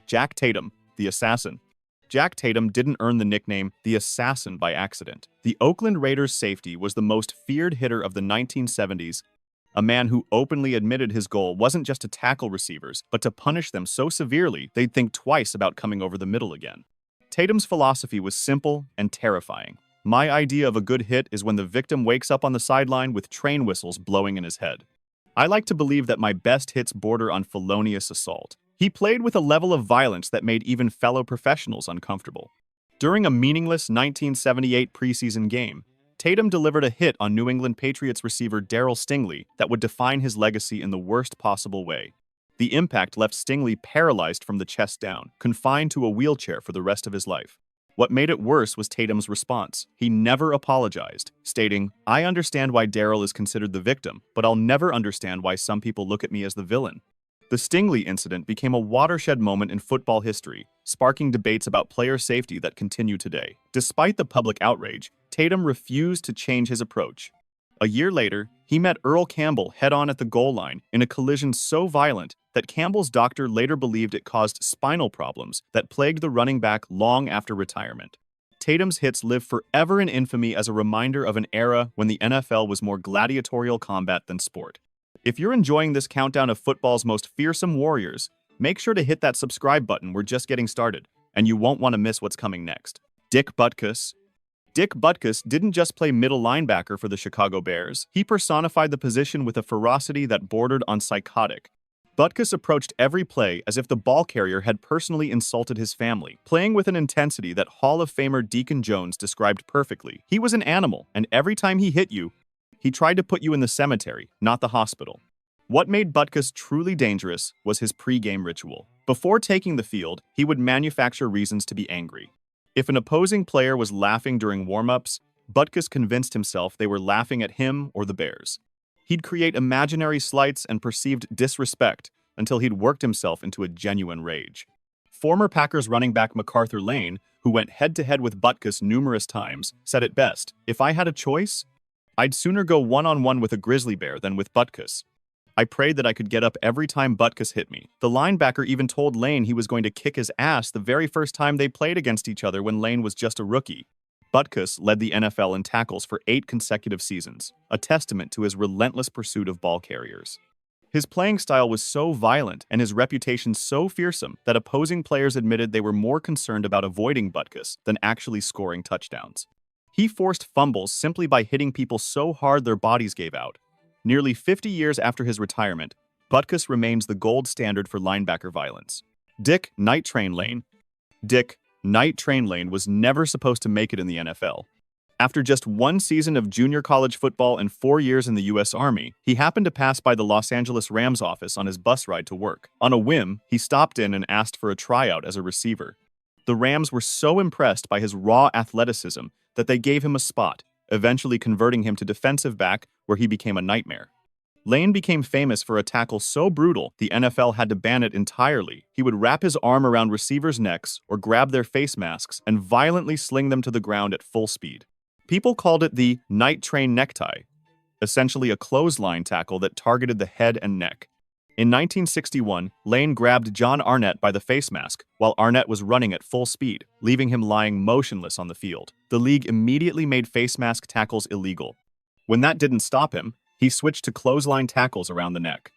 Jack Tatum, the assassin. Jack Tatum didn't earn the nickname the Assassin by accident. The Oakland Raiders safety was the most feared hitter of the 1970s, a man who openly admitted his goal wasn't just to tackle receivers, but to punish them so severely they'd think twice about coming over the middle again. Tatum's philosophy was simple and terrifying. My idea of a good hit is when the victim wakes up on the sideline with train whistles blowing in his head. I like to believe that my best hits border on felonious assault. He played with a level of violence that made even fellow professionals uncomfortable. During a meaningless 1978 preseason game, Tatum delivered a hit on New England Patriots receiver Darryl Stingley that would define his legacy in the worst possible way. The impact left Stingley paralyzed from the chest down, confined to a wheelchair for the rest of his life. What made it worse was Tatum's response. He never apologized, stating, "I understand why Darryl is considered the victim, but I'll never understand why some people look at me as the villain." The Stingley incident became a watershed moment in football history, sparking debates about player safety that continue today. Despite the public outrage, Tatum refused to change his approach. A year later, he met Earl Campbell head-on at the goal line in a collision so violent that Campbell's doctor later believed it caused spinal problems that plagued the running back long after retirement. Tatum's hits live forever in infamy as a reminder of an era when the NFL was more gladiatorial combat than sport. If you're enjoying this countdown of football's most fearsome warriors, make sure to hit that subscribe button. We're just getting started, and you won't want to miss what's coming next. Dick Butkus. Dick Butkus didn't just play middle linebacker for the Chicago Bears. He personified the position with a ferocity that bordered on psychotic. Butkus approached every play as if the ball carrier had personally insulted his family, playing with an intensity that Hall of Famer Deacon Jones described perfectly. He was an animal, and every time he hit you, he tried to put you in the cemetery, not the hospital. What made Butkus truly dangerous was his pre-game ritual. Before taking the field, he would manufacture reasons to be angry. If an opposing player was laughing during warm-ups, Butkus convinced himself they were laughing at him or the Bears. He'd create imaginary slights and perceived disrespect until he'd worked himself into a genuine rage. Former Packers running back MacArthur Lane, who went head-to-head with Butkus numerous times, said it best, "If I had a choice, I'd sooner go one-on-one with a grizzly bear than with Butkus. I prayed that I could get up every time Butkus hit me." The linebacker even told Lane he was going to kick his ass the very first time they played against each other when Lane was just a rookie. Butkus led the NFL in tackles for 8 consecutive seasons, a testament to his relentless pursuit of ball carriers. His playing style was so violent and his reputation so fearsome that opposing players admitted they were more concerned about avoiding Butkus than actually scoring touchdowns. He forced fumbles simply by hitting people so hard their bodies gave out. Nearly 50 years after his retirement, Butkus remains the gold standard for linebacker violence. Dick Night Train Lane. Dick Night Train Lane was never supposed to make it in the NFL. After just one season of junior college football and 4 years in the U.S. Army, he happened to pass by the Los Angeles Rams office on his bus ride to work. On a whim, he stopped in and asked for a tryout as a receiver. The Rams were so impressed by his raw athleticism that they gave him a spot, eventually converting him to defensive back, where he became a nightmare. Lane became famous for a tackle so brutal the NFL had to ban it entirely. He would wrap his arm around receivers' necks or grab their face masks and violently sling them to the ground at full speed. People called it the night train necktie, essentially a clothesline tackle that targeted the head and neck. In 1961, Lane grabbed John Arnett by the face mask while Arnett was running at full speed, leaving him lying motionless on the field. The league immediately made face mask tackles illegal. When that didn't stop him, he switched to clothesline tackles around the neck.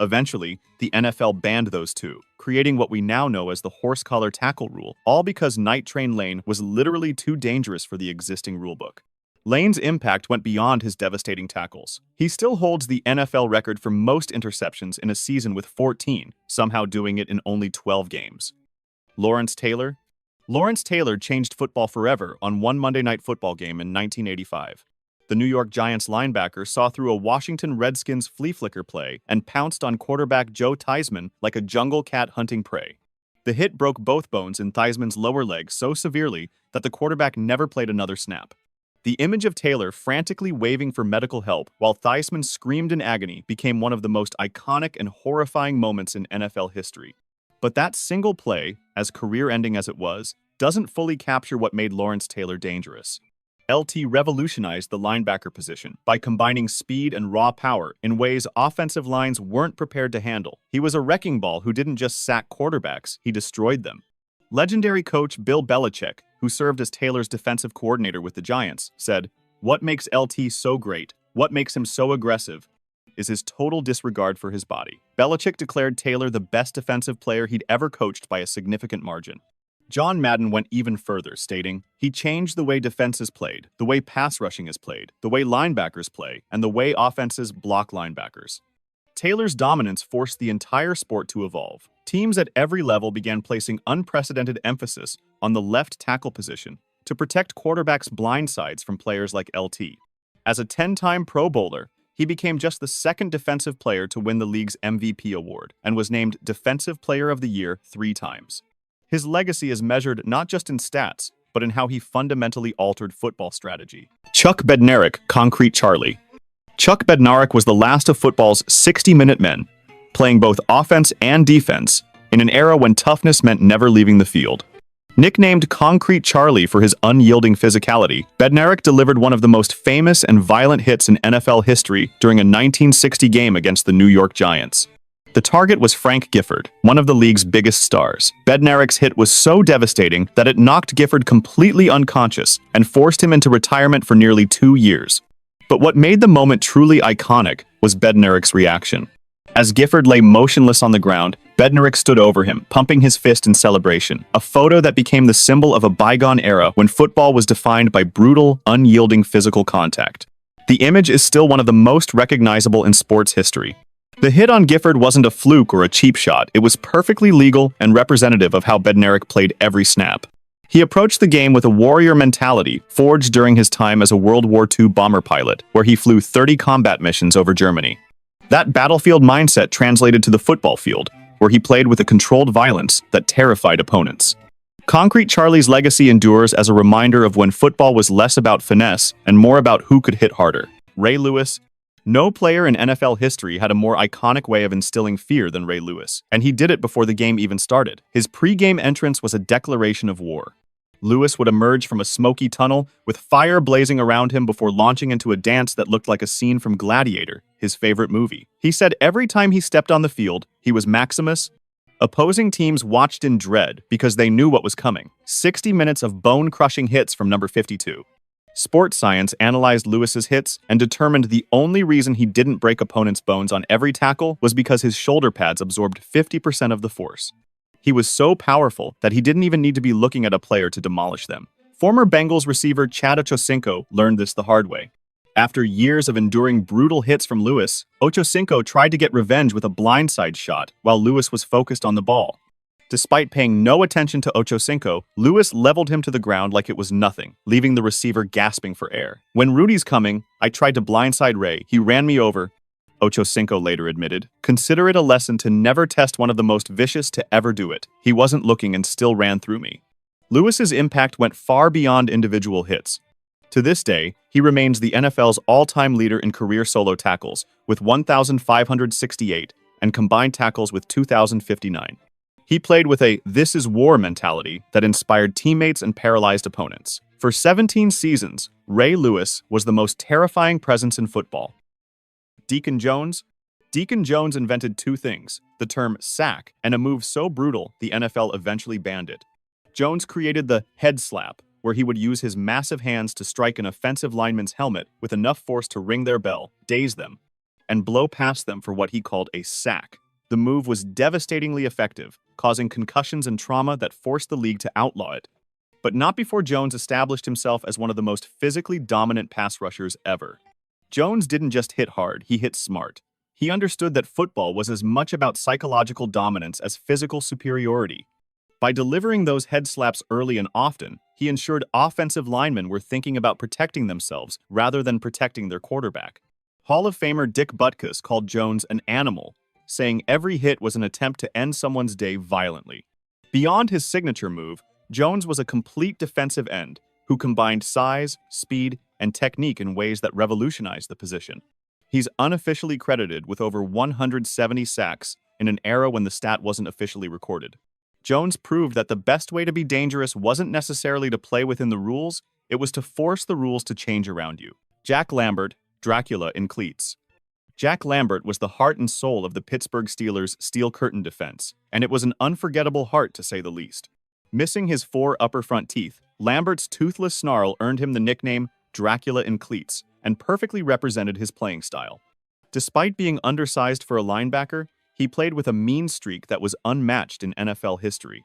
Eventually, the NFL banned those two, creating what we now know as the horse collar tackle rule, all because Night Train Lane was literally too dangerous for the existing rulebook. Lane's impact went beyond his devastating tackles. He still holds the NFL record for most interceptions in a season with 14, somehow doing it in only 12 games. Lawrence Taylor? Lawrence Taylor changed football forever on one Monday Night Football game in 1985. The New York Giants linebacker saw through a Washington Redskins flea flicker play and pounced on quarterback Joe Theismann like a jungle cat hunting prey. The hit broke both bones in Theismann's lower leg so severely that the quarterback never played another snap. The image of Taylor frantically waving for medical help while Theismann screamed in agony became one of the most iconic and horrifying moments in NFL history. But that single play, as career-ending as it was, doesn't fully capture what made Lawrence Taylor dangerous. LT revolutionized the linebacker position by combining speed and raw power in ways offensive lines weren't prepared to handle. He was a wrecking ball who didn't just sack quarterbacks, he destroyed them. Legendary coach Bill Belichick, who served as Taylor's defensive coordinator with the Giants, said, "What makes LT so great, what makes him so aggressive, is his total disregard for his body." Belichick declared Taylor the best defensive player he'd ever coached by a significant margin. John Madden went even further, stating, "He changed the way defense is played, the way pass rushing is played, the way linebackers play, and the way offenses block linebackers." Taylor's dominance forced the entire sport to evolve. Teams at every level began placing unprecedented emphasis on the left tackle position to protect quarterbacks' blind sides from players like LT. As a 10-time Pro Bowler, he became just the second defensive player to win the league's MVP award and was named Defensive Player of the Year 3 times. His legacy is measured not just in stats, but in how he fundamentally altered football strategy. Chuck Bednarik, Concrete Charlie. Chuck Bednarik was the last of football's 60-minute men, playing both offense and defense in an era when toughness meant never leaving the field. Nicknamed Concrete Charlie for his unyielding physicality, Bednarik delivered one of the most famous and violent hits in NFL history during a 1960 game against the New York Giants. The target was Frank Gifford, one of the league's biggest stars. Bednarik's hit was so devastating that it knocked Gifford completely unconscious and forced him into retirement for nearly 2 years. But what made the moment truly iconic was Bednarik's reaction. As Gifford lay motionless on the ground, Bednarik stood over him, pumping his fist in celebration, a photo that became the symbol of a bygone era when football was defined by brutal, unyielding physical contact. The image is still one of the most recognizable in sports history. The hit on Gifford wasn't a fluke or a cheap shot, it was perfectly legal and representative of how Bednarik played every snap. He approached the game with a warrior mentality forged during his time as a World War II bomber pilot, where he flew 30 combat missions over Germany. That battlefield mindset translated to the football field, where he played with a controlled violence that terrified opponents. Concrete Charlie's legacy endures as a reminder of when football was less about finesse and more about who could hit harder. Ray Lewis. No player in NFL history had a more iconic way of instilling fear than Ray Lewis, and he did it before the game even started. His pre-game entrance was a declaration of war. Lewis would emerge from a smoky tunnel with fire blazing around him before launching into a dance that looked like a scene from Gladiator, his favorite movie. He said every time he stepped on the field, he was Maximus. Opposing teams watched in dread because they knew what was coming. 60 minutes of bone-crushing hits from number 52. Sports Science analyzed Lewis's hits and determined the only reason he didn't break opponents' bones on every tackle was because his shoulder pads absorbed 50% of the force. He was so powerful that he didn't even need to be looking at a player to demolish them. Former Bengals receiver Chad Ochocinco learned this the hard way. After years of enduring brutal hits from Lewis, Ochocinco tried to get revenge with a blindside shot while Lewis was focused on the ball. Despite paying no attention to Ochocinco, Lewis leveled him to the ground like it was nothing, leaving the receiver gasping for air. "When Rudy's coming, I tried to blindside Ray. He ran me over," Ochocinco later admitted. "Consider it a lesson to never test one of the most vicious to ever do it. He wasn't looking and still ran through me." Lewis's impact went far beyond individual hits. To this day, he remains the NFL's all-time leader in career solo tackles, with 1,568, and combined tackles with 2,059. He played with a "this is war" mentality that inspired teammates and paralyzed opponents. For 17 seasons, Ray Lewis was the most terrifying presence in football. Deacon Jones. Deacon Jones invented 2 things, the term sack and a move so brutal the NFL eventually banned it. Jones created the head slap, where he would use his massive hands to strike an offensive lineman's helmet with enough force to ring their bell, daze them, and blow past them for what he called a sack. The move was devastatingly effective, causing concussions and trauma that forced the league to outlaw it. But not before Jones established himself as one of the most physically dominant pass rushers ever. Jones didn't just hit hard, he hit smart. He understood that football was as much about psychological dominance as physical superiority. By delivering those head slaps early and often, he ensured offensive linemen were thinking about protecting themselves rather than protecting their quarterback. Hall of Famer Dick Butkus called Jones an animal, saying every hit was an attempt to end someone's day violently. Beyond his signature move, Jones was a complete defensive end who combined size, speed, and technique in ways that revolutionized the position. He's unofficially credited with over 170 sacks in an era when the stat wasn't officially recorded. Jones proved that the best way to be dangerous wasn't necessarily to play within the rules, It was to force the rules to change around you. Jack Lambert, Dracula in cleats. Jack Lambert was the heart and soul of the Pittsburgh Steelers' steel curtain defense, and it was an unforgettable heart to say the least. Missing his 4 upper front teeth, Lambert's toothless snarl earned him the nickname Dracula in cleats and perfectly represented his playing style. Despite being undersized for a linebacker, he played with a mean streak that was unmatched in NFL history.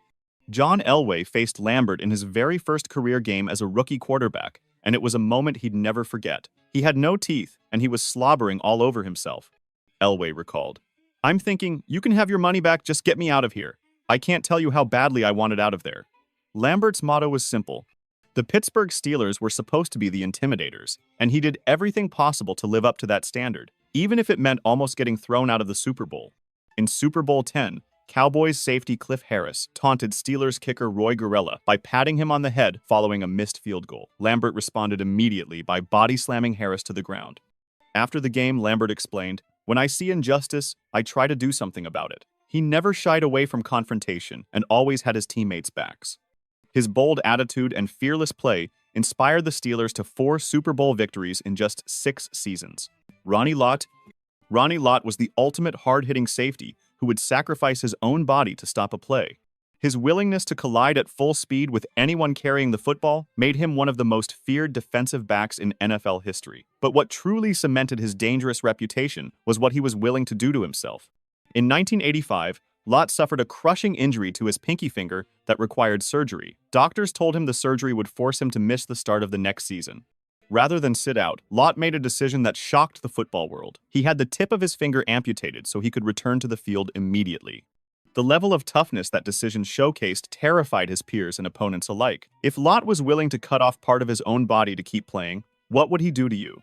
John Elway faced Lambert in his very first career game as a rookie quarterback, and it was a moment he'd never forget. He had no teeth, and he was slobbering all over himself. Elway recalled, "I'm thinking, you can have your money back, just get me out of here. I can't tell you how badly I wanted out of there." Lambert's motto was simple. The Pittsburgh Steelers were supposed to be the intimidators, and he did everything possible to live up to that standard, even if it meant almost getting thrown out of the Super Bowl. In Super Bowl X, Cowboys safety Cliff Harris taunted Steelers kicker Roy Gorella by patting him on the head following a missed field goal. Lambert responded immediately by body-slamming Harris to the ground. After the game, Lambert explained, "When I see injustice, I try to do something about it." He never shied away from confrontation and always had his teammates' backs. His bold attitude and fearless play inspired the Steelers to 4 Super Bowl victories in just 6 seasons. Ronnie Lott was the ultimate hard-hitting safety who would sacrifice his own body to stop a play. His willingness to collide at full speed with anyone carrying the football made him one of the most feared defensive backs in NFL history. But what truly cemented his dangerous reputation was what he was willing to do to himself. In 1985, Lott suffered a crushing injury to his pinky finger that required surgery. Doctors told him the surgery would force him to miss the start of the next season. Rather than sit out, Lott made a decision that shocked the football world. He had the tip of his finger amputated so he could return to the field immediately. The level of toughness that decision showcased terrified his peers and opponents alike. If Lott was willing to cut off part of his own body to keep playing, what would he do to you?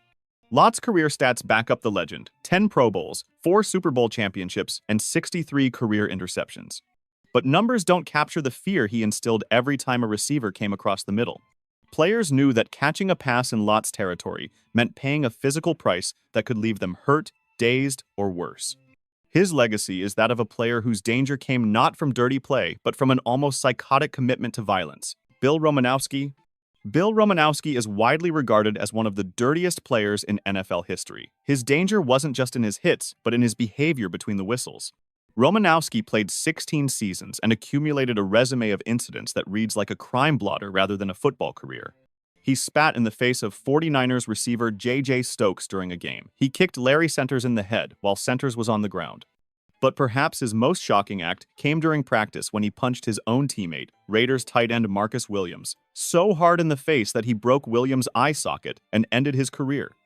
Lott's career stats back up the legend: 10 Pro Bowls, 4 Super Bowl championships, and 63 career interceptions. But numbers don't capture the fear he instilled every time a receiver came across the middle. Players knew that catching a pass in Lott's territory meant paying a physical price that could leave them hurt, dazed, or worse. His legacy is that of a player whose danger came not from dirty play, but from an almost psychotic commitment to violence. Bill Romanowski is widely regarded as one of the dirtiest players in NFL history. His danger wasn't just in his hits, but in his behavior between the whistles. Romanowski played 16 seasons and accumulated a resume of incidents that reads like a crime blotter rather than a football career. He spat in the face of 49ers receiver J.J. Stokes during a game. He kicked Larry Centers in the head while Centers was on the ground. But perhaps his most shocking act came during practice when he punched his own teammate, Raiders tight end Marcus Williams, so hard in the face that he broke Williams' eye socket and ended his career.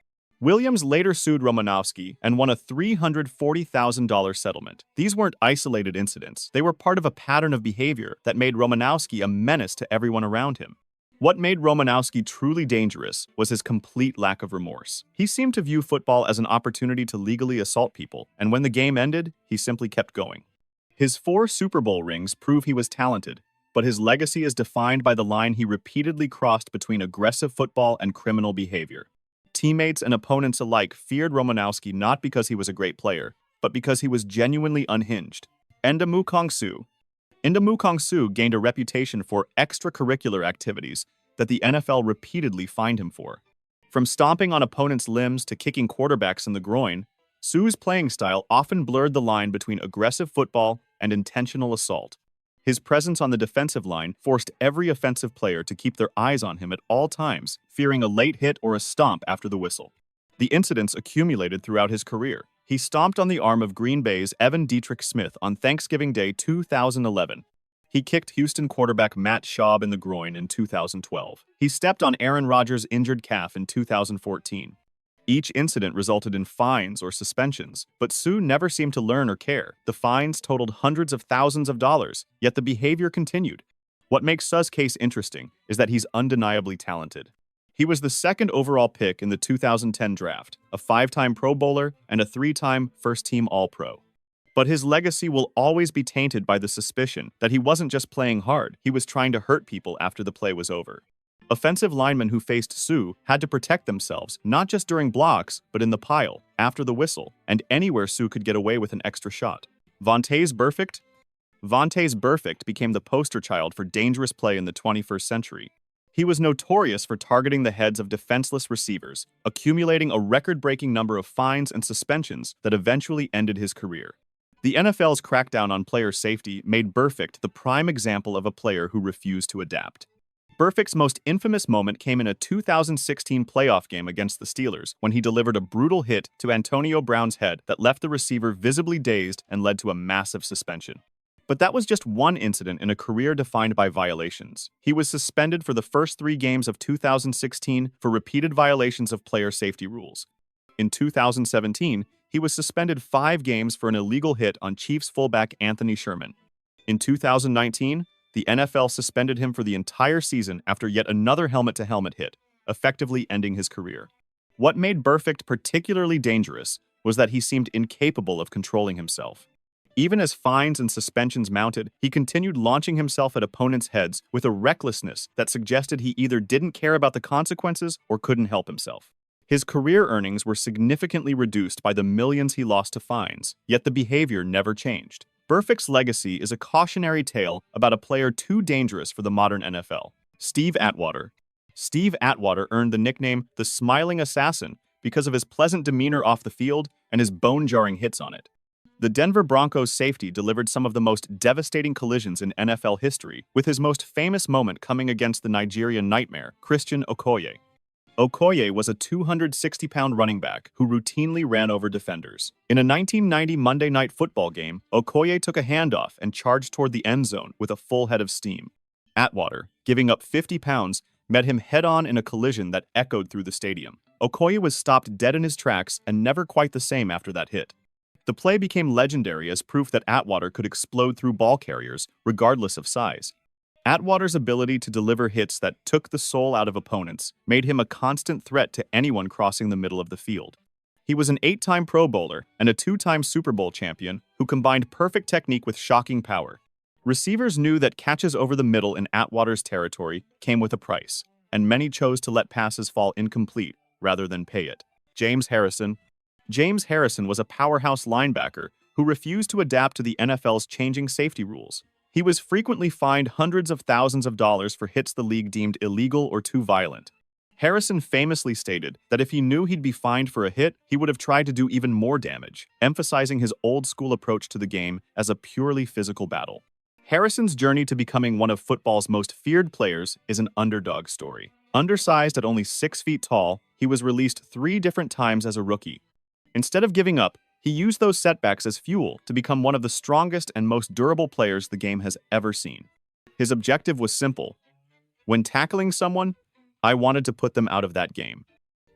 Williams later sued Romanowski and won a $340,000 settlement. These weren't isolated incidents. They were part of a pattern of behavior that made Romanowski a menace to everyone around him. What made Romanowski truly dangerous was his complete lack of remorse. He seemed to view football as an opportunity to legally assault people, and when the game ended, he simply kept going. His 4 Super Bowl rings prove he was talented, but his legacy is defined by the line he repeatedly crossed between aggressive football and criminal behavior. Teammates and opponents alike feared Romanowski not because he was a great player, but because he was genuinely unhinged. Ndamukong Suh gained a reputation for extracurricular activities that the NFL repeatedly fined him for. From stomping on opponents' limbs to kicking quarterbacks in the groin, Suh's playing style often blurred the line between aggressive football and intentional assault. His presence on the defensive line forced every offensive player to keep their eyes on him at all times, fearing a late hit or a stomp after the whistle. The incidents accumulated throughout his career. He stomped on the arm of Green Bay's Evan Dietrich Smith on Thanksgiving Day 2011. He kicked Houston quarterback Matt Schaub in the groin in 2012. He stepped on Aaron Rodgers' injured calf in 2014. Each incident resulted in fines or suspensions, but Suh never seemed to learn or care. The fines totaled hundreds of thousands of dollars, yet the behavior continued. What makes Suh's case interesting is that he's undeniably talented. He was the 2nd overall pick in the 2010 draft, a 5-time Pro Bowler and a 3-time first-team All-Pro. But his legacy will always be tainted by the suspicion that he wasn't just playing hard, he was trying to hurt people after the play was over. Offensive linemen who faced Suh had to protect themselves, not just during blocks, but in the pile, after the whistle, and anywhere Suh could get away with an extra shot. Vontaze Burfict became the poster child for dangerous play in the 21st century. He was notorious for targeting the heads of defenseless receivers, accumulating a record-breaking number of fines and suspensions that eventually ended his career. The NFL's crackdown on player safety made Burfict the prime example of a player who refused to adapt. Burfict's most infamous moment came in a 2016 playoff game against the Steelers when he delivered a brutal hit to Antonio Brown's head that left the receiver visibly dazed and led to a massive suspension. But that was just one incident in a career defined by violations. He was suspended for the first 3 games of 2016 for repeated violations of player safety rules. In 2017, he was suspended 5 games for an illegal hit on Chiefs fullback Anthony Sherman. In 2019, the NFL suspended him for the entire season after yet another helmet-to-helmet hit, effectively ending his career. What made Burfict particularly dangerous was that he seemed incapable of controlling himself. Even as fines and suspensions mounted, he continued launching himself at opponents' heads with a recklessness that suggested he either didn't care about the consequences or couldn't help himself. His career earnings were significantly reduced by the millions he lost to fines, yet the behavior never changed. Burfict's legacy is a cautionary tale about a player too dangerous for the modern NFL. Steve Atwater. Steve Atwater earned the nickname the Smiling Assassin because of his pleasant demeanor off the field and his bone-jarring hits on it. The Denver Broncos safety delivered some of the most devastating collisions in NFL history, with his most famous moment coming against the Nigerian nightmare, Christian Okoye. Okoye was a 260-pound running back who routinely ran over defenders. In a 1990 Monday Night Football game, Okoye took a handoff and charged toward the end zone with a full head of steam. Atwater, giving up 50 pounds, met him head-on in a collision that echoed through the stadium. Okoye was stopped dead in his tracks and never quite the same after that hit. The play became legendary as proof that Atwater could explode through ball carriers, regardless of size. Atwater's ability to deliver hits that took the soul out of opponents made him a constant threat to anyone crossing the middle of the field. He was an 8-time Pro Bowler and a 2-time Super Bowl champion who combined perfect technique with shocking power. Receivers knew that catches over the middle in Atwater's territory came with a price, and many chose to let passes fall incomplete rather than pay it. James Harrison was a powerhouse linebacker who refused to adapt to the NFL's changing safety rules. He was frequently fined hundreds of thousands of dollars for hits the league deemed illegal or too violent. Harrison famously stated that if he knew he'd be fined for a hit, he would have tried to do even more damage, emphasizing his old-school approach to the game as a purely physical battle. Harrison's journey to becoming one of football's most feared players is an underdog story. Undersized at only 6 feet tall, he was released 3 different times as a rookie. Instead of giving up, he used those setbacks as fuel to become one of the strongest and most durable players the game has ever seen. His objective was simple. When tackling someone, I wanted to put them out of that game.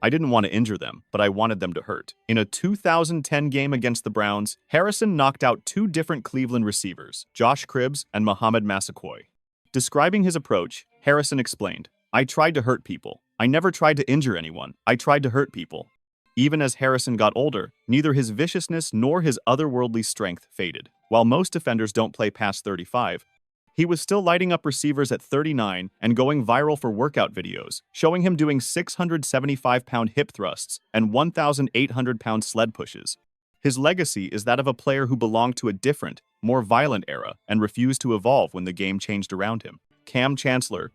I didn't want to injure them, but I wanted them to hurt. In a 2010 game against the Browns, Harrison knocked out 2 different Cleveland receivers, Josh Cribbs and Mohamed Massaquoi. Describing his approach, Harrison explained, "I tried to hurt people. I never tried to injure anyone. I tried to hurt people." Even as Harrison got older, neither his viciousness nor his otherworldly strength faded. While most defenders don't play past 35, he was still lighting up receivers at 39 and going viral for workout videos, showing him doing 675-pound hip thrusts and 1,800-pound sled pushes. His legacy is that of a player who belonged to a different, more violent era and refused to evolve when the game changed around him. Kam Chancellor.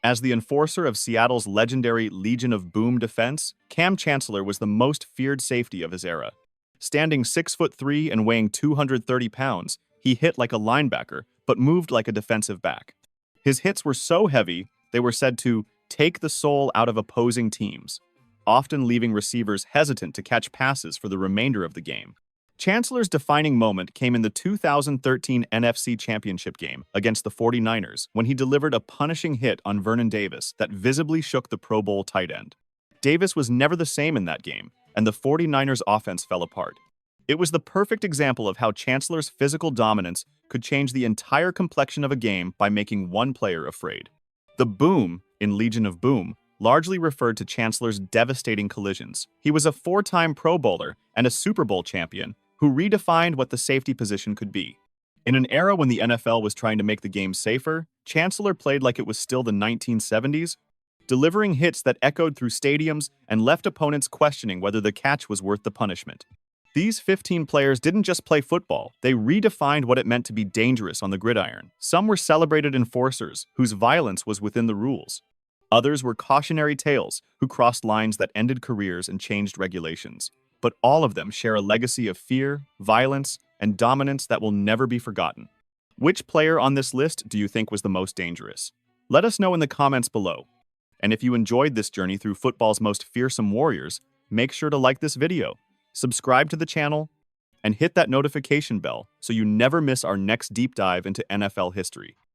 As the enforcer of Seattle's legendary Legion of Boom defense, Kam Chancellor was the most feared safety of his era. Standing 6'3" and weighing 230 pounds, he hit like a linebacker, but moved like a defensive back. His hits were so heavy, they were said to take the soul out of opposing teams, often leaving receivers hesitant to catch passes for the remainder of the game. Chancellor's defining moment came in the 2013 NFC Championship game against the 49ers when he delivered a punishing hit on Vernon Davis that visibly shook the Pro Bowl tight end. Davis was never the same in that game, and the 49ers offense fell apart. It was the perfect example of how Chancellor's physical dominance could change the entire complexion of a game by making one player afraid. The boom, in Legion of Boom, largely referred to Chancellor's devastating collisions. He was a 4-time Pro Bowler and a Super Bowl champion who redefined what the safety position could be. In an era when the NFL was trying to make the game safer, Chancellor played like it was still the 1970s, delivering hits that echoed through stadiums and left opponents questioning whether the catch was worth the punishment. These 15 players didn't just play football, they redefined what it meant to be dangerous on the gridiron. Some were celebrated enforcers whose violence was within the rules. Others were cautionary tales who crossed lines that ended careers and changed regulations. But all of them share a legacy of fear, violence, and dominance that will never be forgotten. Which player on this list do you think was the most dangerous? Let us know in the comments below. And if you enjoyed this journey through football's most fearsome warriors, make sure to like this video, subscribe to the channel, and hit that notification bell so you never miss our next deep dive into NFL history.